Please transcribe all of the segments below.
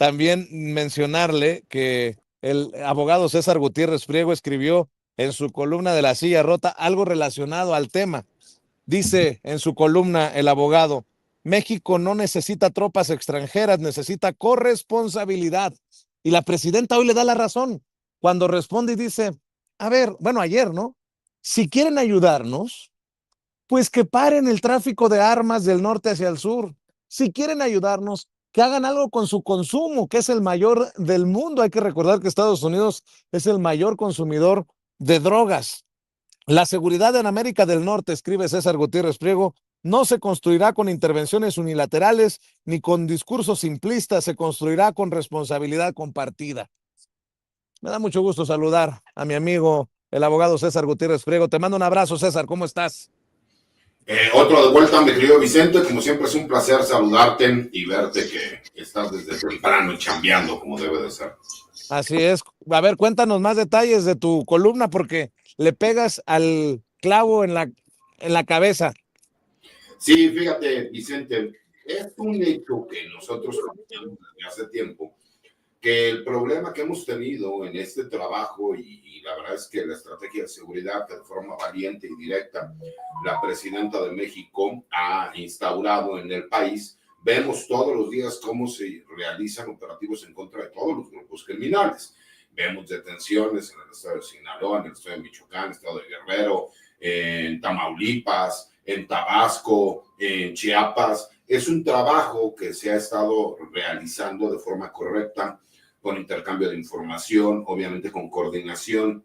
también mencionarle que el abogado César Gutiérrez Priego escribió en su columna de La Silla Rota algo relacionado al tema. Dice en su columna el abogado: México no necesita tropas extranjeras, necesita corresponsabilidad. Y la presidenta hoy le da la razón cuando responde y dice, a ver, bueno, ayer, ¿no? Si quieren ayudarnos, pues que paren el tráfico de armas del norte hacia el sur. Si quieren ayudarnos, que hagan algo con su consumo, que es el mayor del mundo. Hay que recordar que Estados Unidos es el mayor consumidor de drogas. La seguridad en América del Norte, escribe César Gutiérrez Priego, no se construirá con intervenciones unilaterales ni con discursos simplistas, se construirá con responsabilidad compartida. Me da mucho gusto saludar a mi amigo, el abogado César Gutiérrez Priego. Te mando un abrazo, César, ¿cómo estás? Otro de vuelta, mi querido Vicente. Como siempre es un placer saludarte y verte que estás desde temprano chambeando como debe de ser. Así es. A ver, cuéntanos más detalles de tu columna porque le pegas al clavo en la cabeza. Sí, fíjate, Vicente, es un hecho que nosotros conocemos desde hace tiempo, que el problema que hemos tenido en este trabajo, y la verdad es que la estrategia de seguridad que de forma valiente y directa la presidenta de México ha instaurado en el país, vemos todos los días cómo se realizan operativos en contra de todos los grupos criminales. Vemos detenciones en el estado de Sinaloa, en el estado de Michoacán, en el estado de Guerrero, en Tamaulipas, en Tabasco, en Chiapas. Es un trabajo que se ha estado realizando de forma correcta, con intercambio de información, obviamente con coordinación.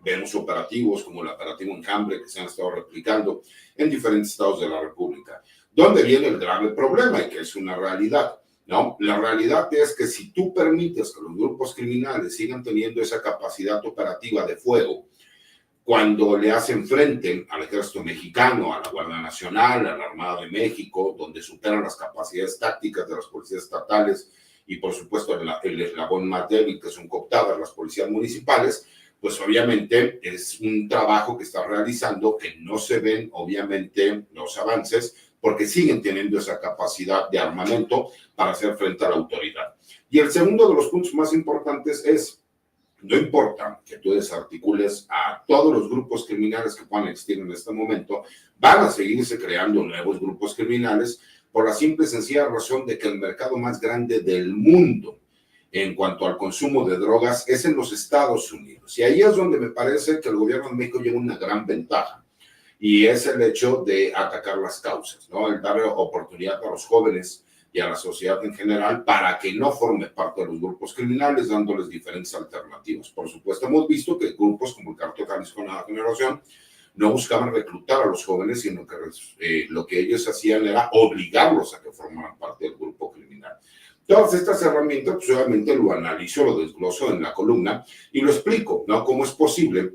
Vemos operativos como el operativo Enjambre que se han estado replicando en diferentes estados de la República. ¿Dónde viene el grave problema y que es una realidad? ¿No? La realidad es que si tú permites que los grupos criminales sigan teniendo esa capacidad operativa de fuego, cuando le hacen frente al ejército mexicano, a la Guardia Nacional, a la Armada de México, donde superan las capacidades tácticas de las policías estatales y por supuesto el eslabón más débil que son cooptadas las policías municipales, pues obviamente es un trabajo que está realizando que no se ven obviamente los avances porque siguen teniendo esa capacidad de armamento para hacer frente a la autoridad. Y el segundo de los puntos más importantes es: no importa que tú desarticules a todos los grupos criminales que puedan existir en este momento, van a seguirse creando nuevos grupos criminales por la simple y sencilla razón de que el mercado más grande del mundo en cuanto al consumo de drogas es en los Estados Unidos. Y ahí es donde me parece que el gobierno de México lleva una gran ventaja, y es el hecho de atacar las causas, ¿no? El darle oportunidad a los jóvenes y a la sociedad en general para que no forme parte de los grupos criminales, dándoles diferentes alternativas. Por supuesto, hemos visto que grupos como el Cártel Jalisco Nueva Generación no buscaban reclutar a los jóvenes, sino que lo que ellos hacían era obligarlos a que formaran parte del grupo criminal. Todas estas herramientas, pues obviamente lo analizo, lo desgloso en la columna y lo explico, ¿no? Cómo es posible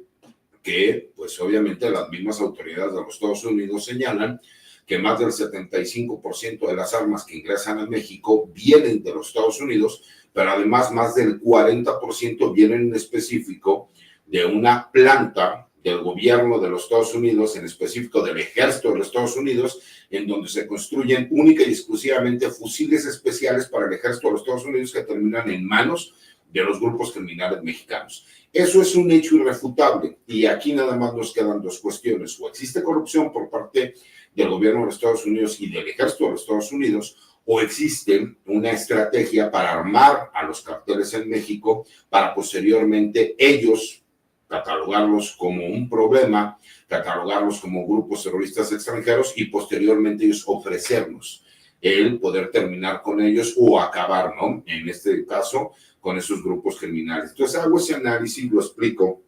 que, pues obviamente las mismas autoridades de los Estados Unidos señalan que más del 75% de las armas que ingresan a México vienen de los Estados Unidos, pero además más del 40% vienen en específico de una planta del gobierno de los Estados Unidos, en específico del ejército de los Estados Unidos, en donde se construyen única y exclusivamente fusiles especiales para el ejército de los Estados Unidos que terminan en manos de los grupos criminales mexicanos. Eso es un hecho irrefutable y aquí nada más nos quedan dos cuestiones: o existe corrupción por parte del gobierno de los Estados Unidos y del ejército de los Estados Unidos, o existe una estrategia para armar a los carteles en México para posteriormente ellos catalogarlos como un problema, catalogarlos como grupos terroristas extranjeros y posteriormente ellos ofrecernos el poder terminar con ellos o acabar, ¿no? En este caso, con esos grupos criminales. Entonces hago ese análisis, lo explico,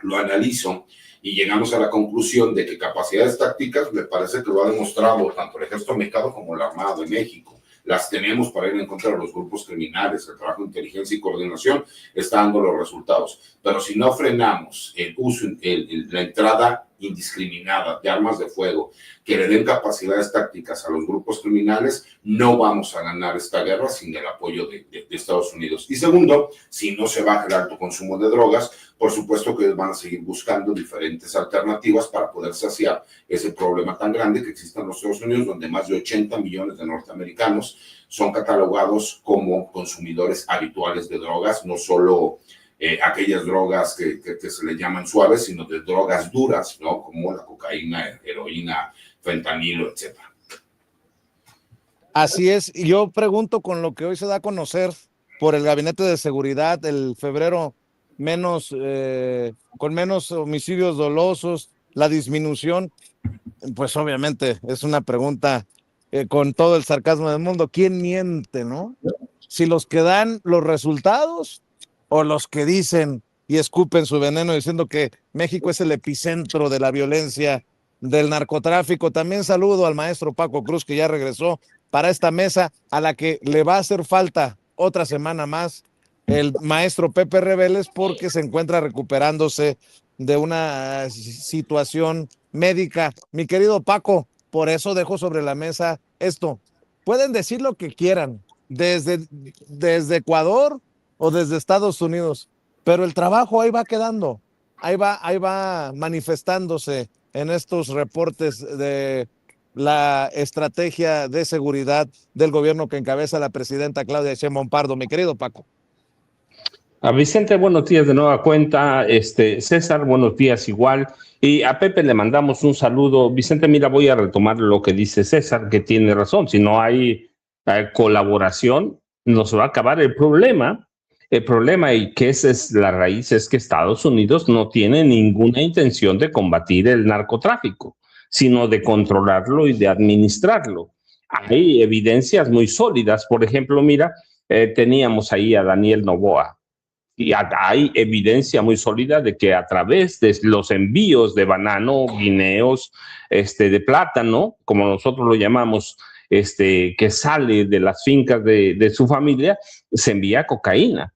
lo analizo y llegamos a la conclusión de que capacidades tácticas, me parece que lo ha demostrado tanto el Ejército Mexicano como la Armada de México. Las tenemos para ir en contra de los grupos criminales. El trabajo de inteligencia y coordinación está dando los resultados. Pero si no frenamos el uso, la entrada indiscriminada de armas de fuego que le den capacidades tácticas a los grupos criminales, no vamos a ganar esta guerra sin el apoyo de Estados Unidos. Y segundo, si no se baja el alto consumo de drogas, por supuesto que ellos van a seguir buscando diferentes alternativas para poder saciar ese problema tan grande que existe en los Estados Unidos, donde más de 80 millones de norteamericanos son catalogados como consumidores habituales de drogas, no solo aquellas drogas que se le llaman suaves, sino de drogas duras, ¿no? Como la cocaína, heroína, fentanilo, etc. Así es, y yo pregunto con lo que hoy se da a conocer por el Gabinete de Seguridad, el febrero con menos homicidios dolosos, la disminución, pues obviamente es una pregunta con todo el sarcasmo del mundo. ¿Quién miente, no? Si los que dan los resultados o los que dicen y escupen su veneno diciendo que México es el epicentro de la violencia, del narcotráfico. También saludo al maestro Paco Cruz, que ya regresó para esta mesa, a la que le va a hacer falta otra semana más el maestro Pepe Reveles, porque se encuentra recuperándose de una situación médica. Mi querido Paco, por eso dejo sobre la mesa esto. Pueden decir lo que quieran, desde Ecuador o desde Estados Unidos, pero el trabajo ahí va quedando, ahí va manifestándose en estos reportes de la estrategia de seguridad del gobierno que encabeza la presidenta Claudia Sheinbaum Pardo. Mi querido Paco. A Vicente, buenos días de nueva cuenta. César, buenos días igual. Y a Pepe le mandamos un saludo. Vicente, mira, voy a retomar lo que dice César, que tiene razón. Si no hay colaboración, nos va a acabar el problema. El problema, y que esa es la raíz, es que Estados Unidos no tiene ninguna intención de combatir el narcotráfico, sino de controlarlo y de administrarlo. Hay evidencias muy sólidas. Por ejemplo, mira, teníamos ahí a Daniel Noboa. Y hay evidencia muy sólida de que a través de los envíos de banano, guineos, de plátano, como nosotros lo llamamos, que sale de las fincas de su familia, se envía cocaína.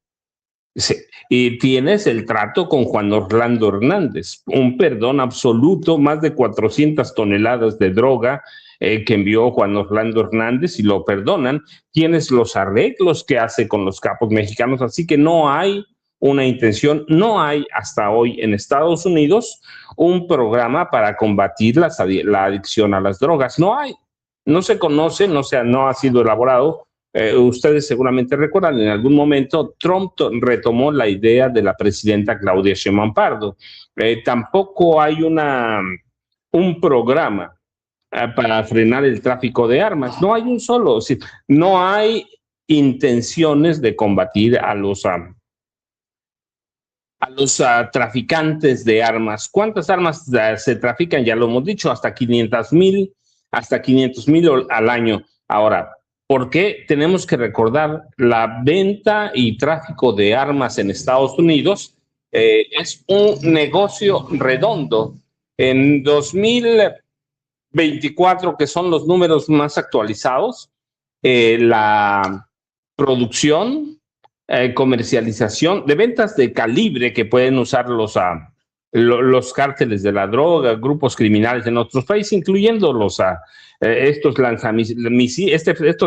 Sí. Y tienes el trato con Juan Orlando Hernández, un perdón absoluto, más de 400 toneladas de droga que envió Juan Orlando Hernández y lo perdonan. Tienes los arreglos que hace con los capos mexicanos, así que no hay una intención, no hay hasta hoy en Estados Unidos un programa para combatir la adicción a las drogas. No hay, no se conoce, no ha sido elaborado. Ustedes seguramente recuerdan, en algún momento Trump retomó la idea de la presidenta Claudia Sheinbaum Pardo. Tampoco hay un programa para frenar el tráfico de armas. No hay un solo. No hay intenciones de combatir a los traficantes de armas. ¿Cuántas armas se trafican? Ya lo hemos dicho, hasta 500,000 al año. Ahora, ¿por qué tenemos que recordar la venta y tráfico de armas en Estados Unidos? Es un negocio redondo. En 2024, que son los números más actualizados, la producción, comercialización de ventas de calibre que pueden usar los cárteles de la droga, grupos criminales en otros países, incluyendo estos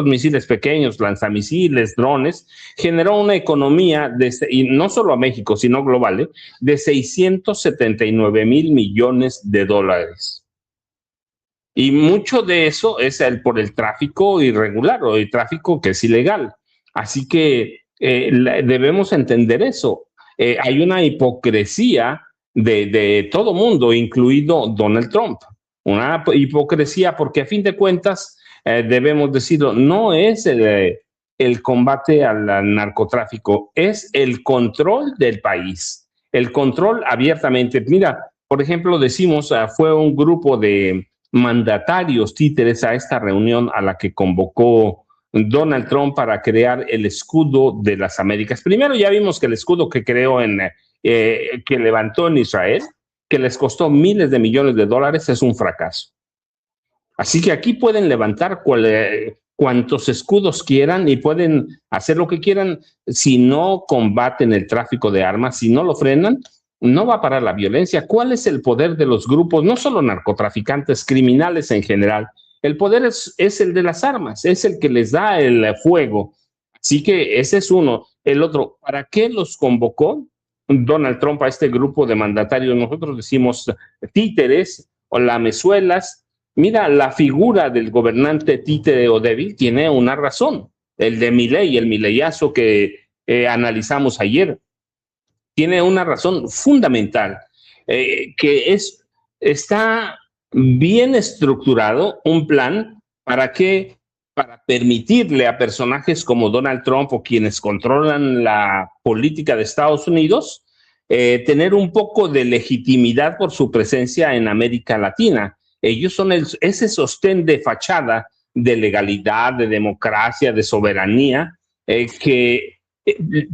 misiles pequeños, lanzamisiles, drones, generó una economía, y no solo a México, sino global, de 679 mil millones de dólares. Y mucho de eso es por el tráfico irregular o el tráfico que es ilegal. Así que debemos entender eso. Hay una hipocresía de todo mundo, incluido Donald Trump. Una hipocresía porque a fin de cuentas, debemos decirlo, no es el combate al narcotráfico, es el control del país, el control abiertamente. Mira, por ejemplo, decimos, fue un grupo de mandatarios títeres a esta reunión a la que convocó Donald Trump para crear el escudo de las Américas. Primero ya vimos que el escudo que creó que levantó en Israel, que les costó miles de millones de dólares, es un fracaso. Así que aquí pueden levantar cuantos escudos quieran y pueden hacer lo que quieran. Si no combaten el tráfico de armas, si no lo frenan, no va a parar la violencia. ¿Cuál es el poder de los grupos, no solo narcotraficantes, criminales en general? El poder es el de las armas, es el que les da el fuego. Así que ese es uno. El otro, ¿para qué los convocó? Donald Trump a este grupo de mandatarios, nosotros decimos títeres o lamezuelas. Mira, la figura del gobernante títere o débil tiene una razón. El de Milei, el mileyazo que analizamos ayer, tiene una razón fundamental, que está bien estructurado un plan para permitirle a personajes como Donald Trump o quienes controlan la política de Estados Unidos tener un poco de legitimidad por su presencia en América Latina. Ellos son ese sostén de fachada de legalidad, de democracia, de soberanía,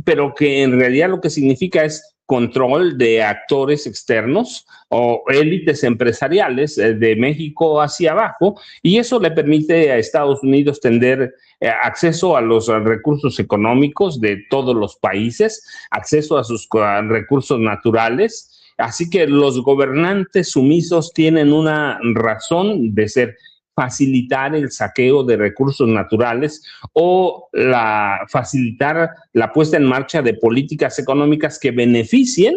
pero que en realidad lo que significa es control de actores externos o élites empresariales de México hacia abajo, y eso le permite a Estados Unidos tener acceso a los recursos económicos de todos los países, acceso a sus recursos naturales. Así que los gobernantes sumisos tienen una razón de ser: facilitar el saqueo de recursos naturales o facilitar la puesta en marcha de políticas económicas que beneficien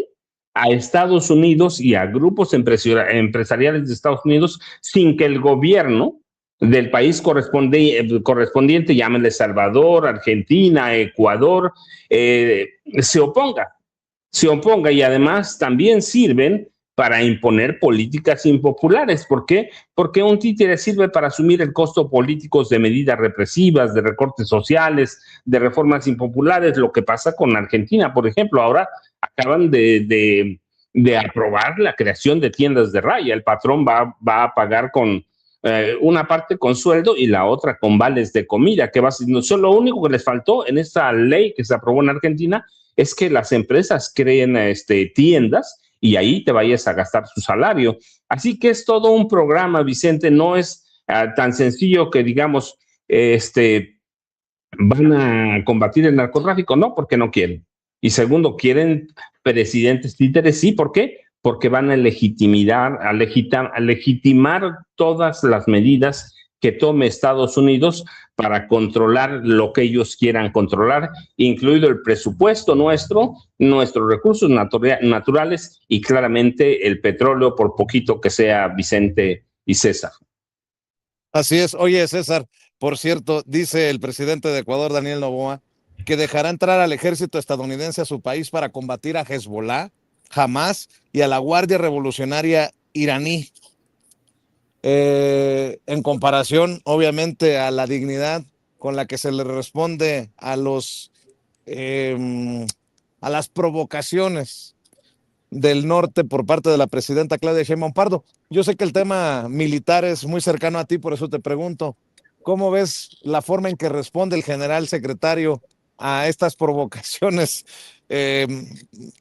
a Estados Unidos y a grupos empresariales de Estados Unidos sin que el gobierno del país correspondiente, llámenle Salvador, Argentina, Ecuador, se oponga. Y además también sirven para imponer políticas impopulares. ¿Por qué? Porque un títere sirve para asumir el costo político de medidas represivas, de recortes sociales, de reformas impopulares. Lo que pasa con Argentina, por ejemplo, ahora acaban de aprobar la creación de tiendas de raya. El patrón va a pagar con una parte con sueldo y la otra con vales de comida, que lo único que les faltó en esta ley que se aprobó en Argentina es que las empresas creen tiendas y ahí te vayas a gastar su salario. Así que es todo un programa, Vicente. No es tan sencillo que digamos, van a combatir el narcotráfico. No, porque no quieren. Y segundo, quieren presidentes títeres. Sí, ¿por qué? Porque van a legitimar todas las medidas que tome Estados Unidos para controlar lo que ellos quieran controlar, incluido el presupuesto nuestros recursos naturales y claramente el petróleo, por poquito que sea, Vicente y César. Así es. Oye, César, por cierto, dice el presidente de Ecuador, Daniel Noboa, que dejará entrar al ejército estadounidense a su país para combatir a Hezbollah, Hamas y a la Guardia Revolucionaria iraní. En comparación, obviamente, a la dignidad con la que se le responde a las provocaciones del norte por parte de la presidenta Claudia Sheinbaum Pardo. Yo sé que el tema militar es muy cercano a ti, por eso te pregunto, ¿cómo ves la forma en que responde el general secretario a estas provocaciones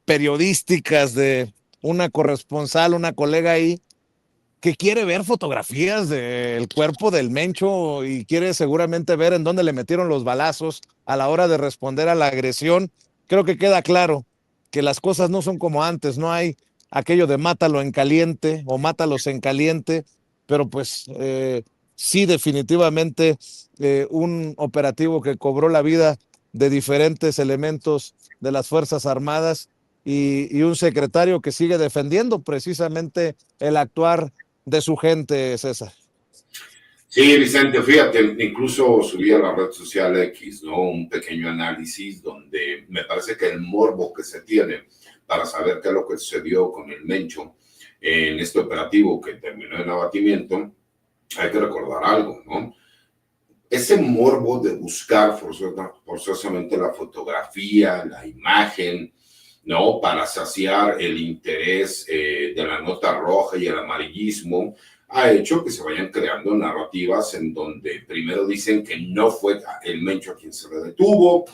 periodísticas de una corresponsal, una colega ahí, que quiere ver fotografías del cuerpo del Mencho y quiere seguramente ver en dónde le metieron los balazos a la hora de responder a la agresión? Creo que queda claro que las cosas no son como antes, no hay aquello de mátalo en caliente o mátalos en caliente, pero pues sí, definitivamente un operativo que cobró la vida de diferentes elementos de las Fuerzas Armadas y un secretario que sigue defendiendo precisamente el actuar de su gente, César. Sí, Vicente, fíjate, incluso subí a la red social X, ¿no? Un pequeño análisis donde me parece que el morbo que se tiene para saber qué es lo que sucedió con el Mencho en este operativo que terminó en abatimiento, hay que recordar algo, ¿no? Ese morbo de buscar forzosamente la fotografía, la imagen, ¿no? Para saciar el interés de la nota roja y el amarillismo, ha hecho que se vayan creando narrativas en donde primero dicen que no fue el Mencho a quien se le detuvo,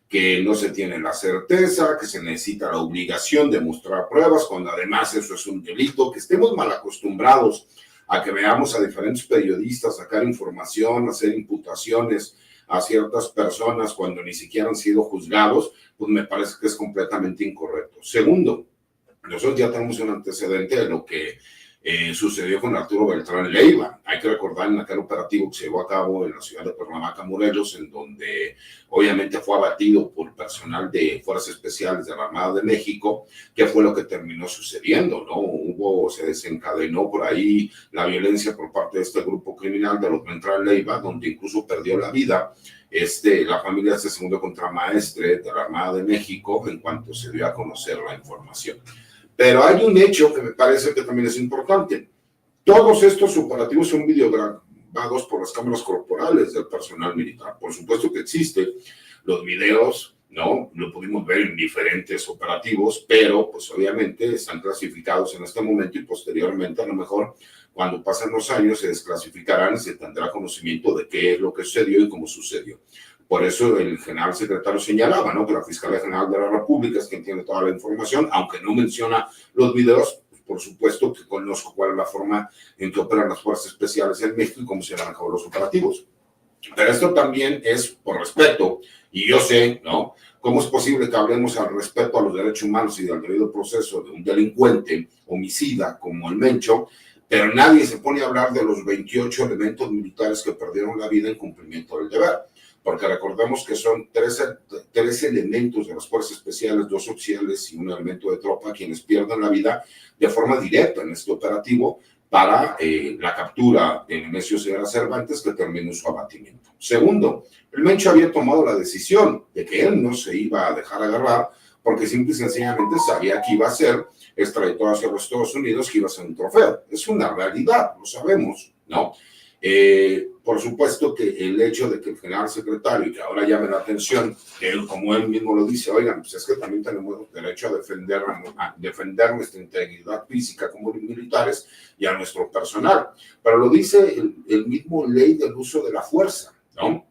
que no se tiene la certeza, que se necesita la obligación de mostrar pruebas, cuando además eso es un delito, que estemos mal acostumbrados a que veamos a diferentes periodistas sacar información, hacer imputaciones a ciertas personas cuando ni siquiera han sido juzgados, pues me parece que es completamente incorrecto. Segundo, nosotros ya tenemos un antecedente de lo que sucedió con Arturo Beltrán Leiva. Hay que recordar en aquel operativo que se llevó a cabo en la ciudad de Cuernavaca, Morelos, en donde obviamente fue abatido por personal de Fuerzas Especiales de la Armada de México, que fue lo que terminó sucediendo, ¿no? Se desencadenó por ahí la violencia por parte de este grupo criminal de los Beltrán Leiva, donde incluso perdió la vida la familia de este segundo contramaestre de la Armada de México en cuanto se dio a conocer la información. Pero hay un hecho que me parece que también es importante. Todos estos operativos son videograbados por las cámaras corporales del personal militar. Por supuesto que existen los videos, ¿no? Lo pudimos ver en diferentes operativos, pero pues obviamente están clasificados en este momento y posteriormente a lo mejor cuando pasen los años se desclasificarán y se tendrá conocimiento de qué es lo que sucedió y cómo sucedió. Por eso el general secretario señalaba, ¿no?, que la Fiscalía General de la República es quien tiene toda la información, aunque no menciona los videos. Por supuesto que conozco cuál es la forma en que operan las fuerzas especiales en México y cómo se han manejado los operativos. Pero esto también es por respeto, y yo sé, ¿no?, cómo es posible que hablemos al respeto a los derechos humanos y del debido proceso de un delincuente homicida como el Mencho, pero nadie se pone a hablar de los 28 elementos militares que perdieron la vida en cumplimiento del deber. Porque recordemos que son 13 elementos de las fuerzas especiales, 2 oficiales y un elemento de tropa quienes pierden la vida de forma directa en este operativo para la captura de Nemesio Ceguera Cervantes, que terminó su abatimiento. Segundo, el Mencho había tomado la decisión de que él no se iba a dejar agarrar porque simple y sencillamente sabía que iba a ser extraditado hacia los Estados Unidos, que iba a ser un trofeo. Es una realidad, lo sabemos, ¿no? Por supuesto que el hecho de que el general secretario, y que ahora llame la atención, que él, como él mismo lo dice, oigan, pues es que también tenemos derecho a defender nuestra integridad física como militares y a nuestro personal, pero lo dice el mismo ley del uso de la fuerza, ¿no?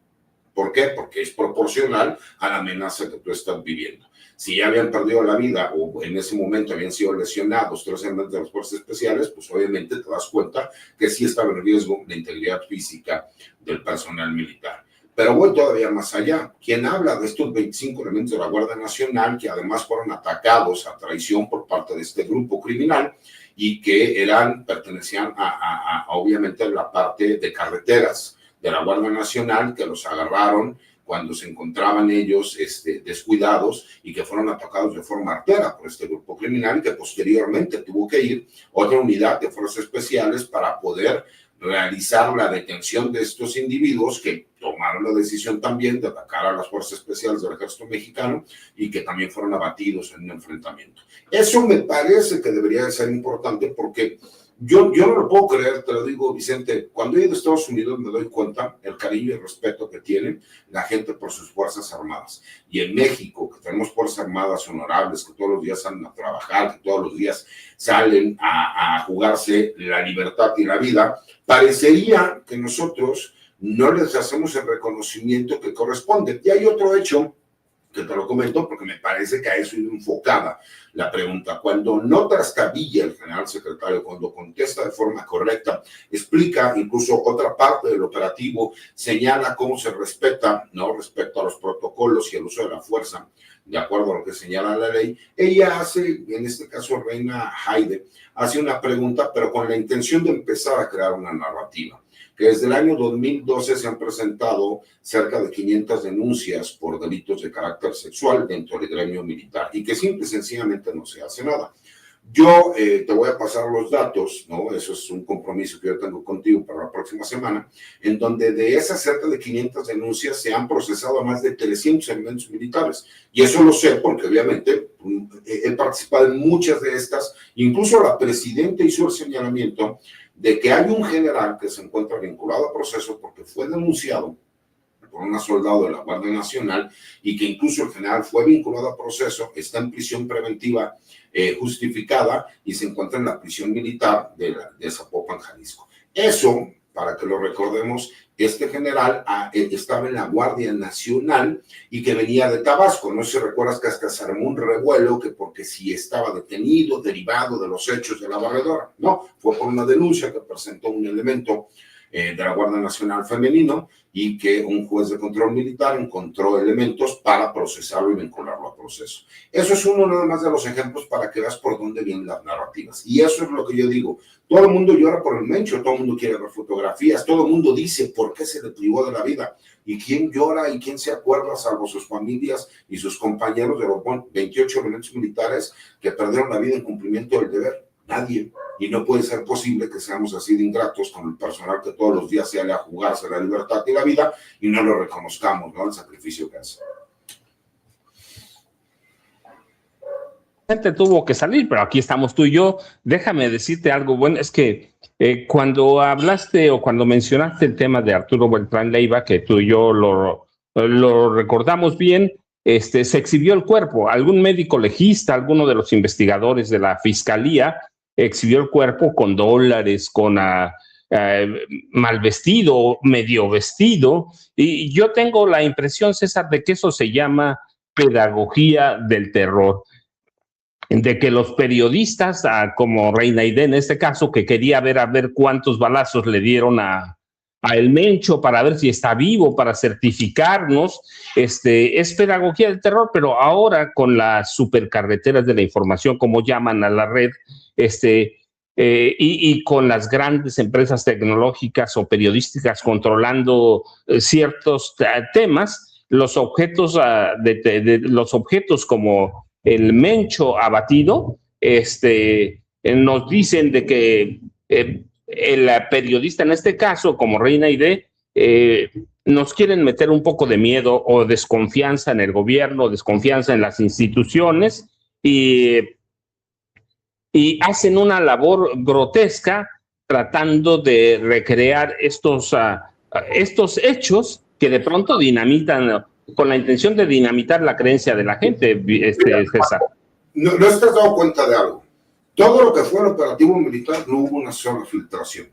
¿Por qué? Porque es proporcional a la amenaza que tú estás viviendo. Si ya habían perdido la vida o en ese momento habían sido lesionados 3 elementos de las fuerzas especiales, pues obviamente te das cuenta que sí estaba en riesgo la integridad física del personal militar. Pero voy todavía más allá. Quien habla de estos 25 elementos de la Guardia Nacional, que además fueron atacados a traición por parte de este grupo criminal y que pertenecían obviamente a la parte de carreteras de la Guardia Nacional, que los agarraron cuando se encontraban ellos descuidados y que fueron atacados de forma artera por este grupo criminal y que posteriormente tuvo que ir otra unidad de fuerzas especiales para poder realizar la detención de estos individuos que tomaron la decisión también de atacar a las fuerzas especiales del ejército mexicano y que también fueron abatidos en un enfrentamiento. Eso me parece que debería de ser importante porque yo no lo puedo creer, te lo digo, Vicente. Cuando he ido a Estados Unidos me doy cuenta el cariño y el respeto que tienen la gente por sus fuerzas armadas. Y en México, que tenemos fuerzas armadas honorables, que todos los días salen a trabajar, que todos los días salen a jugarse la libertad y la vida, parecería que nosotros no les hacemos el reconocimiento que corresponde. Y hay otro hecho que te lo comento porque me parece que a eso es enfocada la pregunta. Cuando no trastabilla el general secretario, cuando contesta de forma correcta, explica incluso otra parte del operativo, señala cómo se respeta, ¿no?, respecto a los protocolos y el uso de la fuerza, de acuerdo a lo que señala la ley. Ella hace, en este caso Reina Haide, hace una pregunta, pero con la intención de empezar a crear una narrativa, que desde el año 2012 se han presentado cerca de 500 denuncias por delitos de carácter sexual dentro del gremio militar y que simple y sencillamente no se hace nada. Yo te voy a pasar los datos, ¿no? Eso es un compromiso que yo tengo contigo para la próxima semana, en donde de esas cerca de 500 denuncias se han procesado a más de 300 elementos militares. Y eso lo sé porque obviamente he participado en muchas de estas, incluso la presidenta hizo el señalamiento de que hay un general que se encuentra vinculado a proceso porque fue denunciado por un soldado de la Guardia Nacional y que incluso el general fue vinculado a proceso, está en prisión preventiva justificada y se encuentra en la prisión militar de Zapopan, Jalisco. Eso, para que lo recordemos, este general estaba en la Guardia Nacional y que venía de Tabasco. No sé si recuerdas que hasta se armó un revuelo que porque si estaba detenido, derivado de los hechos de la barredora. No, fue por una denuncia que presentó un elemento de la Guardia Nacional femenino y que un juez de control militar encontró elementos para procesarlo y vincularlo a proceso. Eso es uno nada más de los ejemplos para que veas por dónde vienen las narrativas. Y eso es lo que yo digo. Todo el mundo llora por el Mencho, todo el mundo quiere ver fotografías, todo el mundo dice por qué se le privó de la vida. ¿Y quién llora y quién se acuerda, salvo sus familias y sus compañeros de los 28 elementos militares que perdieron la vida en cumplimiento del deber? Nadie. Y no puede ser posible que seamos así de ingratos con el personal que todos los días sale a jugarse la libertad y la vida y no lo reconozcamos, ¿no? El sacrificio que hace. Gente tuvo que salir, pero aquí estamos tú y yo. Déjame decirte algo bueno, es que cuando hablaste o cuando mencionaste el tema de Arturo Beltrán Leiva, que tú y yo lo recordamos bien, se exhibió el cuerpo. Algún médico legista, alguno de los investigadores de la fiscalía exhibió el cuerpo con dólares, con mal vestido, medio vestido, y yo tengo la impresión, César, de que eso se llama pedagogía del terror, de que los periodistas, como Reina Aide en este caso, que quería ver cuántos balazos le dieron a el Mencho para ver si está vivo, para certificarnos, es pedagogía del terror, pero ahora con las supercarreteras de la información, como llaman a la red, y con las grandes empresas tecnológicas o periodísticas controlando ciertos temas, los objetos, los objetos como el Mencho abatido, nos dicen de que el periodista en este caso, como Reina Aide, nos quieren meter un poco de miedo o desconfianza en el gobierno, desconfianza en las instituciones y hacen una labor grotesca tratando de recrear estos hechos que de pronto dinamitan, con la intención de dinamitar la creencia de la gente, César. ¿No te has dado cuenta de algo? Todo lo que fue el operativo militar no hubo una sola filtración.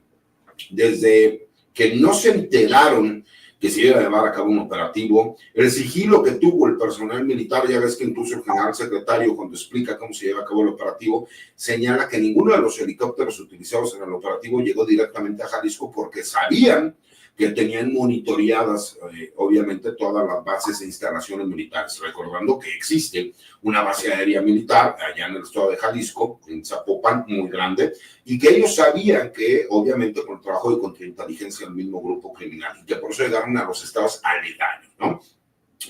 Desde que no se enteraron que se iba a llevar a cabo un operativo, el sigilo que tuvo el personal militar, ya ves que incluso el general secretario, cuando explica cómo se lleva a cabo el operativo, señala que ninguno de los helicópteros utilizados en el operativo llegó directamente a Jalisco porque sabían que tenían monitoreadas, obviamente, todas las bases e instalaciones militares, recordando que existe una base aérea militar allá en el estado de Jalisco, en Zapopan, muy grande, y que ellos sabían que, obviamente, con el trabajo de contrainteligencia del mismo grupo criminal, y que por eso llegaron a los estados aledaños, ¿no?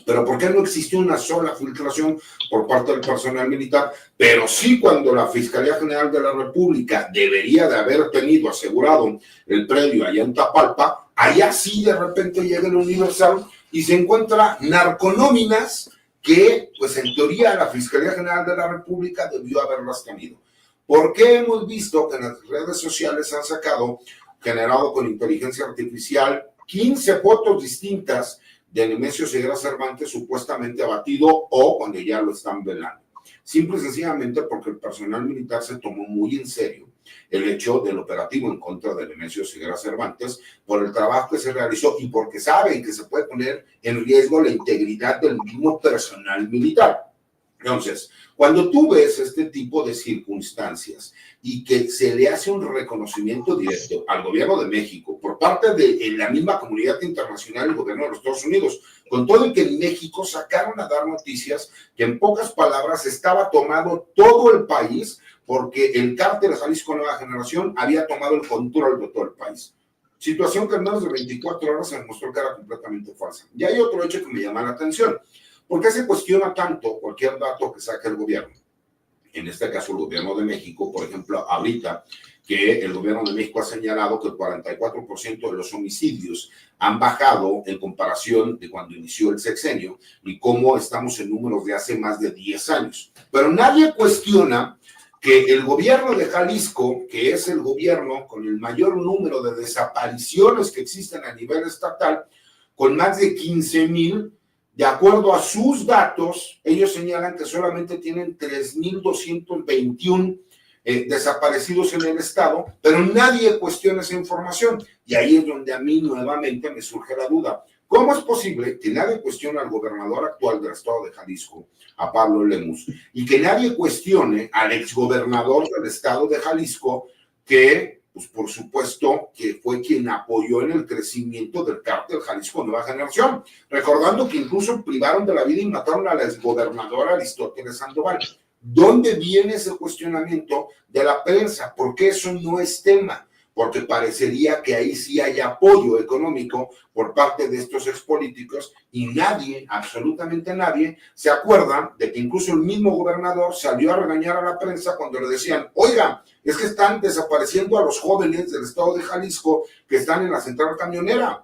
Pero ¿por qué no existió una sola filtración por parte del personal militar? Pero sí, cuando la Fiscalía General de la República debería de haber tenido asegurado el predio allá en Tapalpa, allá sí de repente llega el Universal y se encuentra narconóminas que, pues en teoría, la Fiscalía General de la República debió haberlas tenido. ¿Por qué hemos visto que en las redes sociales han sacado, generado con inteligencia artificial, 15 fotos distintas de Nemesio Ceguera Cervantes supuestamente abatido o cuando ya lo están velando? Simple y sencillamente porque el personal militar se tomó muy en serio el hecho del operativo en contra de Nemesio Ceguera Cervantes por el trabajo que se realizó y porque saben que se puede poner en riesgo la integridad del mismo personal militar. Entonces, cuando tú ves este tipo de circunstancias y que se le hace un reconocimiento directo al gobierno de México por parte de la misma comunidad internacional, el gobierno de los Estados Unidos, con todo y que en México sacaron a dar noticias que en pocas palabras estaba tomado todo el país porque el cártel de Jalisco Nueva Generación había tomado el control de todo el país. Situación que en menos de 24 horas se demostró que era completamente falsa. Y hay otro hecho que me llama la atención. ¿Por qué se cuestiona tanto cualquier dato que saque el gobierno? En este caso, el gobierno de México, por ejemplo, ahorita que el gobierno de México ha señalado que el 44% de los homicidios han bajado en comparación de cuando inició el sexenio y cómo estamos en números de hace más de 10 años. Pero nadie cuestiona que el gobierno de Jalisco, que es el gobierno con el mayor número de desapariciones que existen a nivel estatal, con más de 15,000, de acuerdo a sus datos, ellos señalan que solamente tienen 3,221 desaparecidos en el estado, pero nadie cuestiona esa información. Y ahí es donde a mí nuevamente me surge la duda. ¿Cómo es posible que nadie cuestione al gobernador actual del estado de Jalisco, a Pablo Lemus, y que nadie cuestione al exgobernador del estado de Jalisco, que pues por supuesto que fue quien apoyó en el crecimiento del cártel Jalisco Nueva Generación, recordando que incluso privaron de la vida y mataron a la exgobernadora Aristóteles Sandoval. ¿Dónde viene ese cuestionamiento de la prensa? ¿Por qué eso no es tema? Porque parecería que ahí sí hay apoyo económico por parte de estos expolíticos y nadie, absolutamente nadie, se acuerda de que incluso el mismo gobernador salió a regañar a la prensa cuando le decían, oiga, es que están desapareciendo a los jóvenes del estado de Jalisco que están en la central camionera.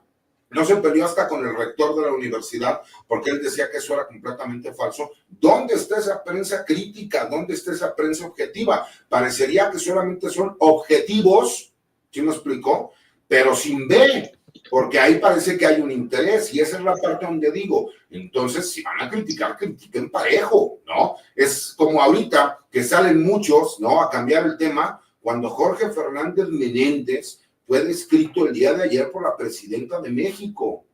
No se peleó hasta con el rector de la universidad porque él decía que eso era completamente falso. ¿Dónde está esa prensa crítica? ¿Dónde está esa prensa objetiva? Parecería que solamente son objetivos, ¿sí me explicó? Pero sin B, porque ahí parece que hay un interés y esa es la parte donde digo, entonces si van a criticar, critiquen parejo, ¿no? Es como ahorita que salen muchos, ¿no? A cambiar el tema, cuando Jorge Fernández Menéndez fue descrito el día de ayer por la presidenta de México.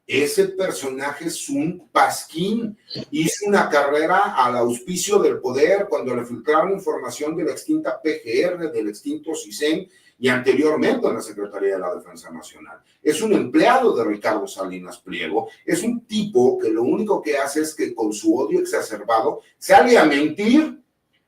Ese personaje es un pasquín, hizo una carrera al auspicio del poder cuando le filtraron información de la extinta PGR, del extinto CISEN y anteriormente en la Secretaría de la Defensa Nacional. Es un empleado de Ricardo Salinas Pliego, es un tipo que lo único que hace es que con su odio exacerbado sale a mentir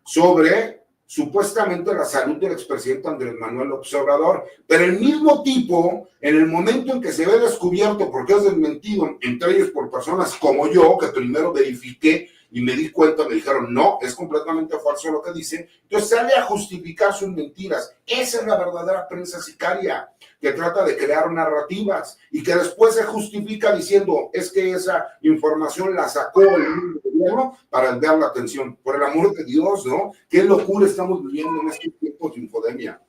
sobre supuestamente la salud del expresidente Andrés Manuel López Obrador, pero el mismo tipo, en el momento en que se ve descubierto porque es desmentido, entre ellos por personas como yo, que primero verifiqué y me di cuenta, me dijeron, no, es completamente falso lo que dice, entonces sale a justificar sus mentiras. Esa es la verdadera prensa sicaria, que trata de crear narrativas y que después se justifica diciendo, es que esa información la sacó el gobierno para desviar la atención. Por el amor de Dios, ¿no? Qué locura estamos viviendo en estos tiempos de infodemia.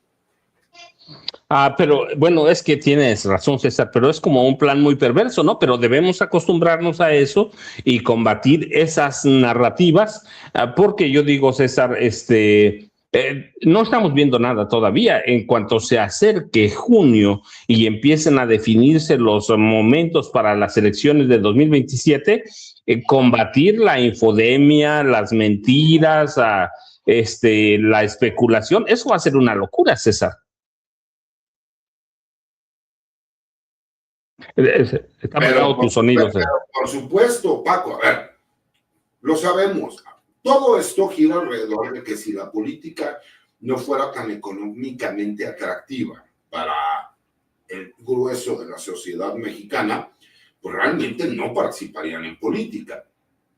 Pero bueno, es que tienes razón, César, pero es como un plan muy perverso, ¿no? Pero debemos acostumbrarnos a eso y combatir esas narrativas, porque yo digo, César, no estamos viendo nada todavía. En cuanto se acerque junio y empiecen a definirse los momentos para las elecciones de 2027, combatir la infodemia, las mentiras, la especulación, eso va a ser una locura, César. Está apagado tu sonido. Pero, por supuesto, Paco, a ver, lo sabemos. Todo esto gira alrededor de que si la política no fuera tan económicamente atractiva para el grueso de la sociedad mexicana, pues realmente no participarían en política.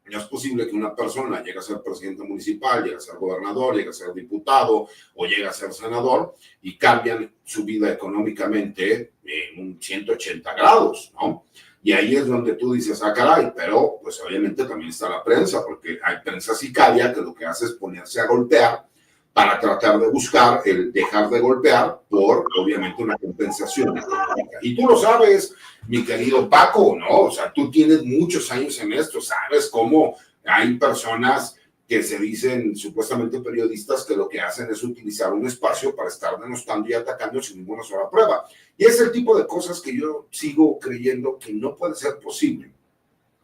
No es posible que una persona llegue a ser presidente municipal, llegue a ser gobernador, llegue a ser diputado o llegue a ser senador y cambian su vida económicamente en un 180 grados, ¿no? Y ahí es donde tú dices, ah, caray, pero pues obviamente también está la prensa, porque hay prensa sicaria que lo que hace es ponerse a golpear para tratar de buscar el dejar de golpear por, obviamente, una compensación económica. Y tú lo sabes, mi querido Paco, ¿no? O sea, tú tienes muchos años en esto, sabes cómo hay personas que se dicen supuestamente periodistas que lo que hacen es utilizar un espacio para estar denostando y atacando sin ninguna sola prueba. Y es el tipo de cosas que yo sigo creyendo que no puede ser posible,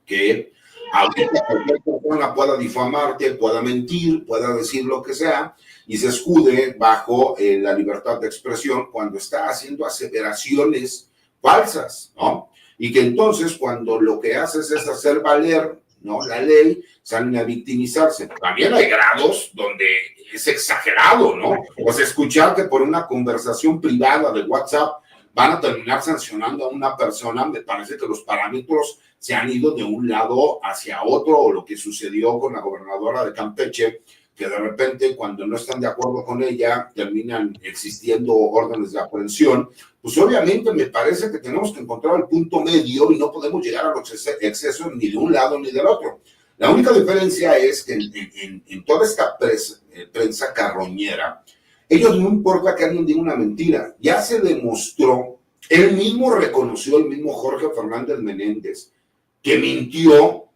que ahorita cualquier persona pueda difamarte, pueda mentir, pueda decir lo que sea y se escude bajo la libertad de expresión cuando está haciendo aseveraciones falsas, ¿no? Y que entonces cuando lo que haces es hacer valer, ¿no?, la ley, salen a victimizarse. También hay grados donde es exagerado, ¿no? O sea, escuchar que por una conversación privada de WhatsApp van a terminar sancionando a una persona, me parece que los parámetros se han ido de un lado hacia otro, o lo que sucedió con la gobernadora de Campeche, que de repente cuando no están de acuerdo con ella terminan existiendo órdenes de aprehensión. Pues obviamente me parece que tenemos que encontrar el punto medio y no podemos llegar a los excesos ni de un lado ni del otro. La única diferencia es que en toda esta prensa carroñera, ellos no importa que alguien diga una mentira, ya se demostró, él mismo reconoció, el mismo Jorge Fernández Menéndez, que mintió,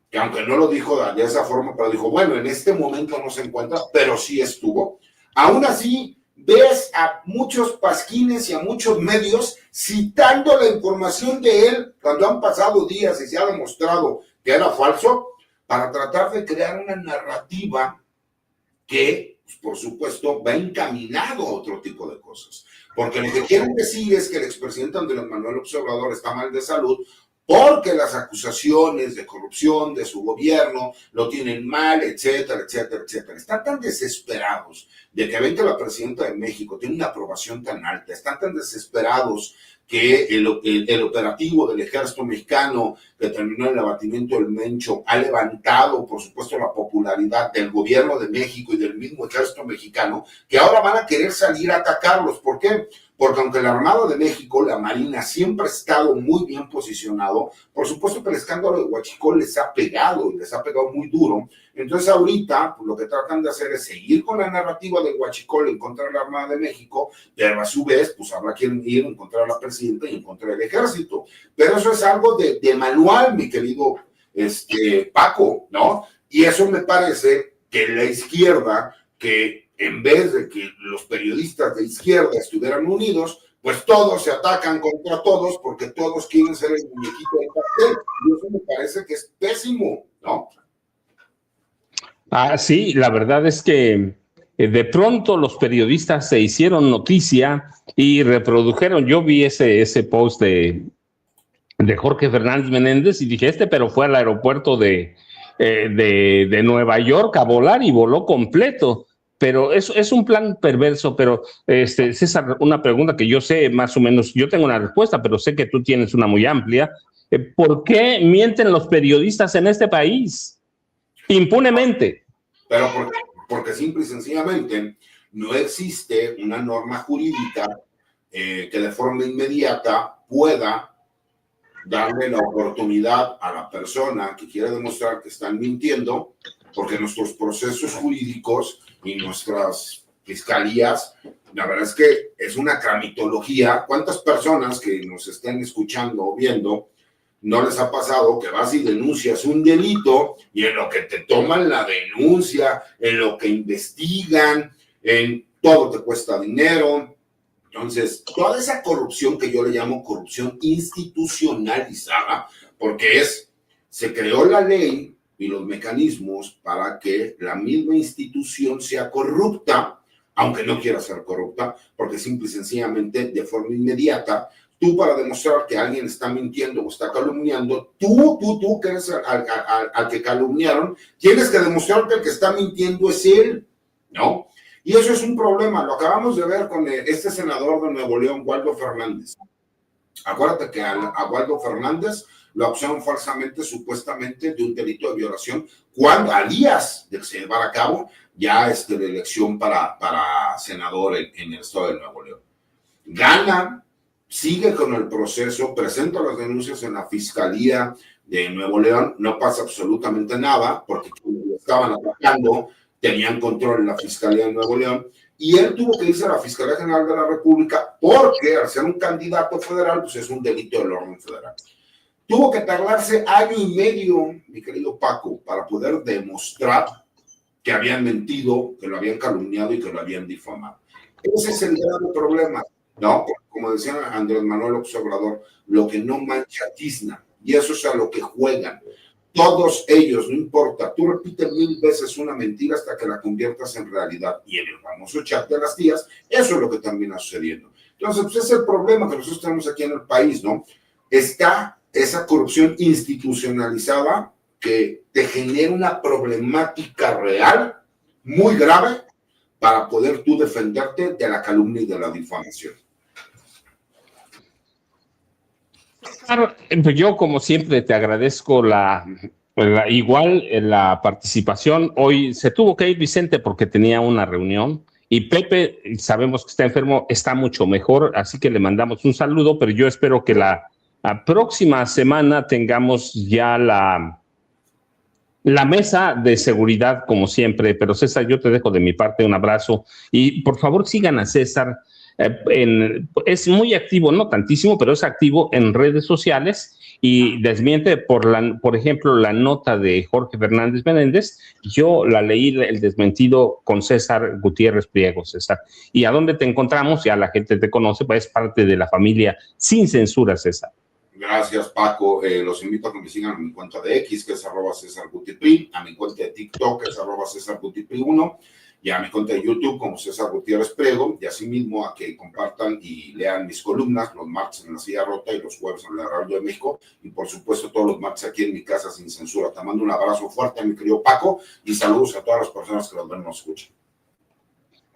que aunque no lo dijo de esa forma, pero dijo, bueno, en este momento no se encuentra, pero sí estuvo. Aún así, ves a muchos pasquines y a muchos medios citando la información de él cuando han pasado días y se ha demostrado que era falso, para tratar de crear una narrativa que pues por supuesto va encaminado a otro tipo de cosas. Porque lo que quieren decir es que el expresidente Andrés Manuel López Obrador está mal de salud porque las acusaciones de corrupción de su gobierno lo tienen mal, etcétera, etcétera, etcétera. Están tan desesperados de que ven que la presidenta de México tiene una aprobación tan alta, están tan desesperados que el operativo del ejército mexicano que terminó en el abatimiento del Mencho ha levantado, por supuesto, la popularidad del gobierno de México y del mismo ejército mexicano, que ahora van a querer salir a atacarlos. ¿Por qué? Porque aunque la Armada de México, la Marina, siempre ha estado muy bien posicionado, por supuesto que el escándalo de Huachicol les ha pegado y les ha pegado muy duro. Entonces ahorita pues, lo que tratan de hacer es seguir con la narrativa del Huachicol en contra de la Armada de México, pero a su vez pues habrá quien ir en contra de la presidenta y en contra del ejército. Pero eso es algo de manual, mi querido Paco, ¿no? Y eso me parece que la izquierda, que en vez de que los periodistas de izquierda estuvieran unidos, pues todos se atacan contra todos porque todos quieren ser el muñequito del pastel. Y eso me parece que es pésimo, ¿no? Sí, la verdad es que de pronto los periodistas se hicieron noticia y reprodujeron. Yo vi ese post de Jorge Fernández Menéndez y dije, pero fue al aeropuerto de Nueva York a volar y voló completo. Pero es un plan perverso. Pero César, una pregunta que yo sé más o menos, yo tengo una respuesta, pero sé que tú tienes una muy amplia. ¿Por qué mienten los periodistas en este país impunemente? Pero porque simple y sencillamente no existe una norma jurídica que de forma inmediata pueda darle la oportunidad a la persona que quiere demostrar que están mintiendo, porque nuestros procesos jurídicos y nuestras fiscalías, la verdad es que es una tramitología. ¿Cuántas personas que nos estén escuchando o viendo no les ha pasado que vas y denuncias un delito y en lo que te toman la denuncia, en lo que investigan, en todo te cuesta dinero? Entonces, toda esa corrupción que yo le llamo corrupción institucionalizada, porque se creó la ley y los mecanismos para que la misma institución sea corrupta, aunque no quiera ser corrupta, porque simple y sencillamente, de forma inmediata, tú para demostrar que alguien está mintiendo o está calumniando, tú que eres al que calumniaron, tienes que demostrar que el que está mintiendo es él, ¿no? Y eso es un problema, lo acabamos de ver con este senador de Nuevo León, Waldo Fernández. Acuérdate que a Waldo Fernández lo acusaron falsamente, supuestamente, de un delito de violación, cuando a días de que se llevara a cabo ya la elección para senador en el estado de Nuevo León. Gana, sigue con el proceso, presenta las denuncias en la Fiscalía de Nuevo León, no pasa absolutamente nada, porque lo estaban atacando, tenían control en la Fiscalía de Nuevo León, y él tuvo que irse a la Fiscalía General de la República porque al ser un candidato federal, pues es un delito del orden federal. Tuvo que tardarse año y medio, mi querido Paco, para poder demostrar que habían mentido, que lo habían calumniado y que lo habían difamado. Ese es el grave problema, ¿no? Como decía Andrés Manuel López Obrador, lo que no mancha tizna, y eso es a lo que juegan. Todos ellos, no importa, tú repites 1000 veces una mentira hasta que la conviertas en realidad. Y en el famoso chat de las tías, eso es lo que termina sucediendo. Entonces, pues es el problema que nosotros tenemos aquí en el país, ¿no? Está esa corrupción institucionalizada que te genera una problemática real muy grave para poder tú defenderte de la calumnia y de la difamación. Yo, como siempre, te agradezco la participación. Hoy se tuvo que ir Vicente porque tenía una reunión y Pepe, sabemos que está enfermo, está mucho mejor, así que le mandamos un saludo, pero yo espero que la próxima semana tengamos ya la mesa de seguridad como siempre. Pero César, yo te dejo de mi parte un abrazo y por favor sigan a César. Es muy activo, no tantísimo, pero es activo en redes sociales y desmiente, por ejemplo, la nota de Jorge Fernández Menéndez. Yo la leí, el desmentido con César Gutiérrez Priego, César. ¿Y a dónde te encontramos? Ya la gente te conoce, pues es parte de la familia Sin Censura, César. Gracias, Paco. Los invito a que me sigan a mi cuenta de X, que es @CésarGutiPri, a mi cuenta de TikTok, que es @CésarGutiPri1, y a mi cuenta de YouTube como César Gutiérrez Priego, y asimismo a que compartan y lean mis columnas los martes en La Silla Rota y los jueves en la Radio de México, y por supuesto todos los martes aquí en mi casa sin censura. Te mando un abrazo fuerte, mi querido Paco, y saludos a todas las personas que los ven y nos escuchan.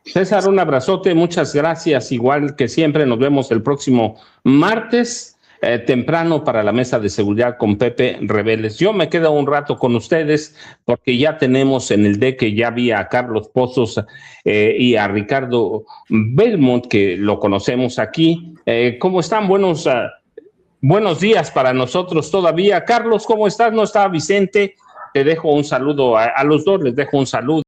César, un abrazote, muchas gracias, igual que siempre, nos vemos el próximo martes, temprano para la mesa de seguridad con Pepe Reveles. Yo me quedo un rato con ustedes porque ya tenemos en el DEC, ya vi a Carlos Pozos y a Ricardo Belmont, que lo conocemos aquí. ¿Cómo están? Buenos días para nosotros todavía. Carlos, ¿cómo estás? No está Vicente. Te dejo un saludo a los dos, les dejo un saludo.